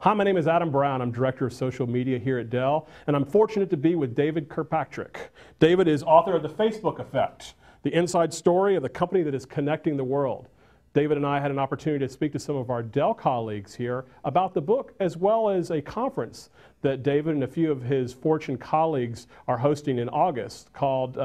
Hi, my name is Adam Brown. I'm Director of Social Media here at Dell, and I'm fortunate to be with David Kirkpatrick. David is author of The Facebook Effect, the inside story of the company that is connecting the world. David and I had an opportunity to speak to some of our Dell colleagues here about the book, as well as a conference that David and a few of his Fortune colleagues are hosting in August called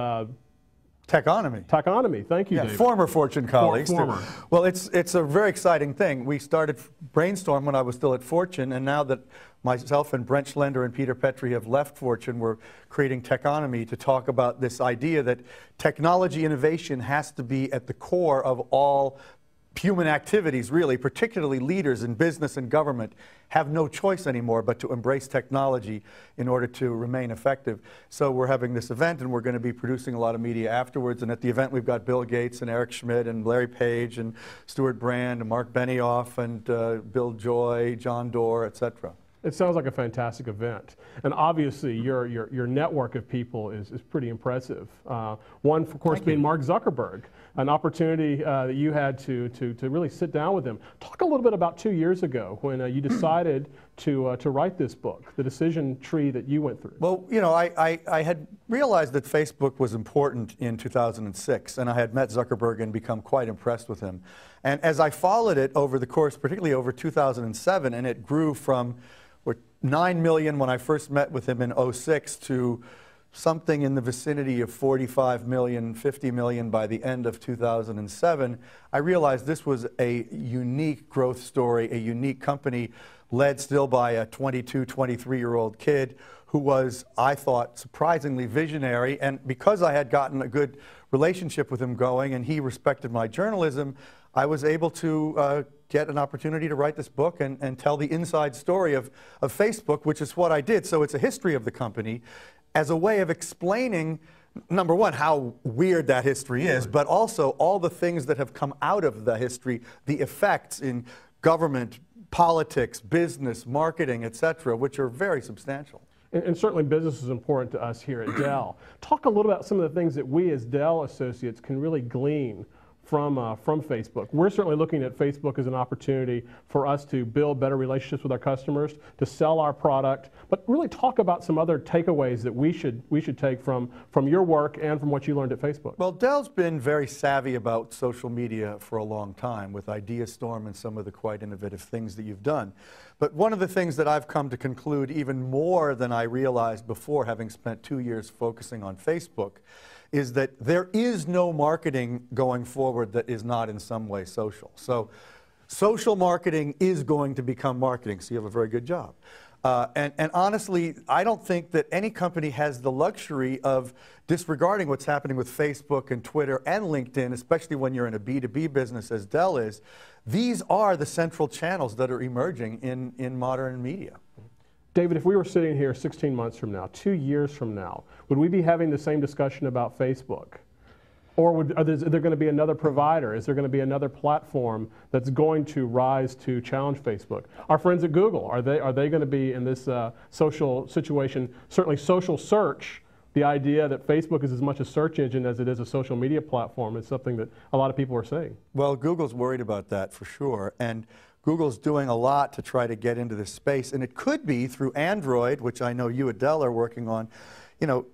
Techonomy. Techonomy. Thank you, David. Former Fortune colleagues. Former. Well, it's a very exciting thing. We started Brainstorm when I was still at Fortune, and now that myself and Brent Schlender and Peter Petrie have left Fortune, we're creating Techonomy to talk about this idea that technology innovation has to be at the core of all human activities, really, particularly leaders in business and government, have no choice anymore but to embrace technology in order to remain effective. So we're having this event, and we're going to be producing a lot of media afterwards. And at the event, we've got Bill Gates and Eric Schmidt and Larry Page and Stuart Brand and Mark Benioff and Bill Joy, John Doerr, etc. It sounds like a fantastic event. And obviously, your network of people is pretty impressive. One, of course, being Mark Zuckerberg, an opportunity that you had to really sit down with him. Talk a little bit about 2 years ago when you decided to write this book, the decision tree that you went through. Well, you know, I had realized that Facebook was important in 2006, and I had met Zuckerberg and become quite impressed with him. And as I followed it over the course, particularly over 2007, and it grew from 9 million when I first met with him in 06 to something in the vicinity of 45 million, 50 million by the end of 2007, I realized this was a unique growth story, a unique company led still by a 22, 23-year-old kid who was, I thought, surprisingly visionary. And because I had gotten a good relationship with him going and he respected my journalism, I was able to get an opportunity to write this book and tell the inside story of Facebook, which is what I did. So it's a history of the company as a way of explaining, number one, how weird that history is, but also all the things that have come out of the history, the effects in government, politics, business, marketing, etc., which are very substantial. And certainly business is important to us here at Dell. Talk a little about some of the things that we as Dell associates can really glean from Facebook. We're certainly looking at Facebook as an opportunity for us to build better relationships with our customers, to sell our product, but really talk about some other takeaways that we should take from your work and from what you learned at Facebook. Well, Dell's been very savvy about social media for a long time with IdeaStorm and some of the quite innovative things that you've done. But one of the things that I've come to conclude even more than I realized before, having spent 2 years focusing on Facebook, is that there is no marketing going forward that is not in some way social. So social marketing is going to become marketing, so you have a very good job. And honestly, I don't think that any company has the luxury of disregarding what's happening with Facebook and Twitter and LinkedIn, especially when you're in a B2B business as Dell is. These are the central channels that are emerging in modern media. David, if we were sitting here 16 months from now, 2 years from now, would we be having the same discussion about Facebook? Or is there going to be another provider? Is there going to be another platform that's going to rise to challenge Facebook? Our friends at Google, are they going to be in this social situation? Certainly social search, the idea that Facebook is as much a search engine as it is a social media platform is something that a lot of people are saying. Well, Google's worried about that for sure. And Google's doing a lot to try to get into this space, and it could be through Android, which I know you at Dell are working on. You know,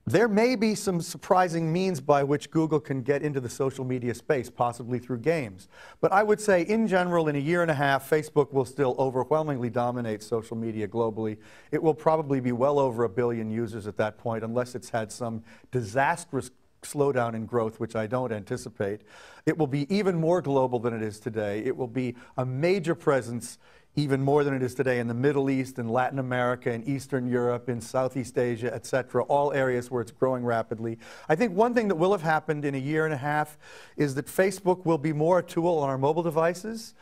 there may be some surprising means by which Google can get into the social media space, possibly through games. But I would say, in general, in a year and a half, Facebook will still overwhelmingly dominate social media globally. It will probably be well over 1 billion users at that point, unless it's had some disastrous slowdown in growth, which I don't anticipate. It will be even more global than it is today. It will be a major presence, even more than it is today, in the Middle East, in Latin America, in Eastern Europe, in Southeast Asia, etc., all areas where it's growing rapidly. I think one thing that will have happened in a year and a half is that Facebook will be more a tool on our mobile devices,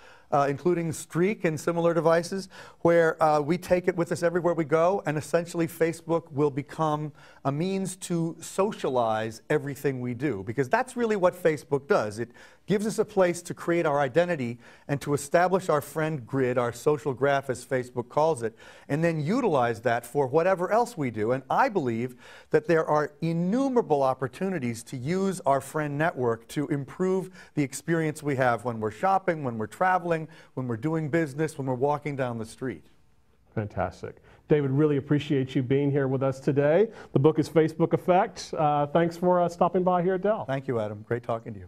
including Streak and similar devices, where we take it with us everywhere we go, and essentially Facebook will become a means to socialize everything we do, because that's really what Facebook does. It gives us a place to create our identity and to establish our friend grid, our social graph as Facebook calls it, and then utilize that for whatever else we do. And I believe that there are innumerable opportunities to use our friend network to improve the experience we have when we're shopping, when we're traveling, when we're doing business, when we're walking down the street. Fantastic. David, really appreciate you being here with us today. The book is Facebook Effect. Thanks for stopping by here at Dell. Thank you, Adam. Great talking to you.